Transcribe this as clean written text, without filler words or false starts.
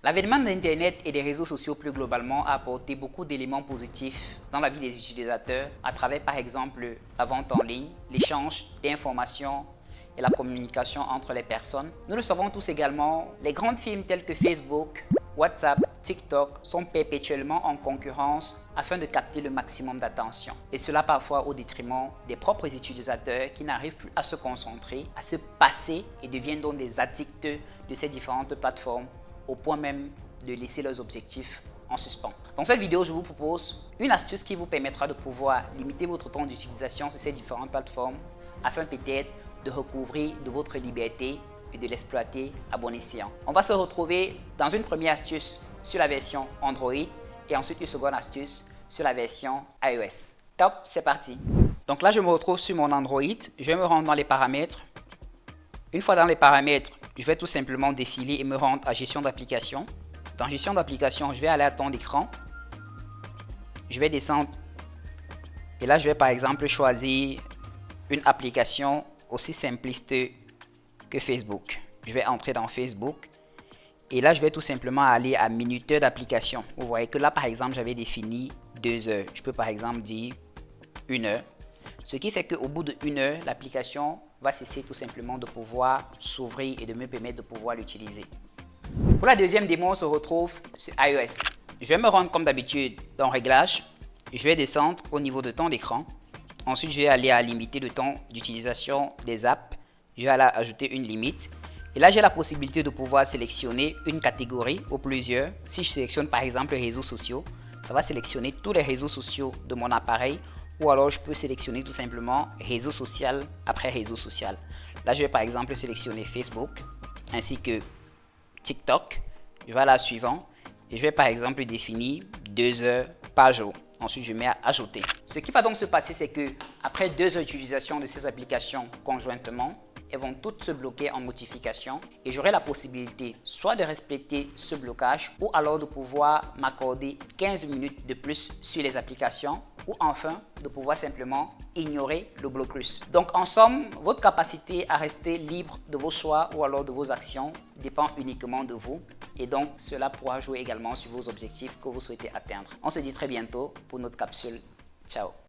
L'avènement d'Internet et des réseaux sociaux plus globalement a apporté beaucoup d'éléments positifs dans la vie des utilisateurs à travers par exemple la vente en ligne, l'échange d'informations et la communication entre les personnes. Nous le savons tous également, les grandes firmes telles que Facebook, WhatsApp, TikTok sont perpétuellement en concurrence afin de capter le maximum d'attention. Et cela parfois au détriment des propres utilisateurs qui n'arrivent plus à se concentrer, à se passer et deviennent donc des addicts de ces différentes plateformes au point même de laisser leurs objectifs en suspens. Dans cette vidéo, je vous propose une astuce qui vous permettra de pouvoir limiter votre temps d'utilisation sur ces différentes plateformes afin peut-être de recouvrir de votre liberté et de l'exploiter à bon escient. On va se retrouver dans une première astuce sur la version Android et ensuite une seconde astuce sur la version iOS. Top, c'est parti. Donc là, je me retrouve sur mon Android. Je vais me rendre dans les paramètres. Une fois dans les paramètres, je vais tout simplement défiler et me rendre à gestion d'application. Dans gestion d'application, je vais aller à temps d'écran. Je vais descendre et là, je vais par exemple choisir une application aussi simpliste que Facebook. Je vais entrer dans Facebook et là, je vais tout simplement aller à minuteur d'application. Vous voyez que là, par exemple, j'avais défini 2 heures. Je peux par exemple dire 1 heure. Ce qui fait qu'au bout de 1 heure, l'application va cesser tout simplement de pouvoir s'ouvrir et de me permettre de pouvoir l'utiliser. Pour la deuxième démo, on se retrouve sur iOS. Je vais me rendre comme d'habitude dans Réglages. Je vais descendre au niveau de temps d'écran. Ensuite, je vais aller à limiter le temps d'utilisation des apps. Je vais aller ajouter une limite. Et là, j'ai la possibilité de pouvoir sélectionner une catégorie ou plusieurs. Si je sélectionne par exemple les réseaux sociaux, ça va sélectionner tous les réseaux sociaux de mon appareil. Ou alors, je peux sélectionner tout simplement réseau social après réseau social. Là, je vais par exemple sélectionner Facebook ainsi que TikTok. Je vais à la suivante et je vais par exemple définir 2 heures par jour. Ensuite, je mets à ajouter. Ce qui va donc se passer, c'est que après 2 heures d'utilisation de ces applications conjointement, elles vont toutes se bloquer en notification et j'aurai la possibilité soit de respecter ce blocage ou alors de pouvoir m'accorder 15 minutes de plus sur les applications ou enfin de pouvoir simplement ignorer le blocus. Donc en somme, votre capacité à rester libre de vos choix ou alors de vos actions dépend uniquement de vous et donc cela pourra jouer également sur vos objectifs que vous souhaitez atteindre. On se dit très bientôt pour notre capsule. Ciao.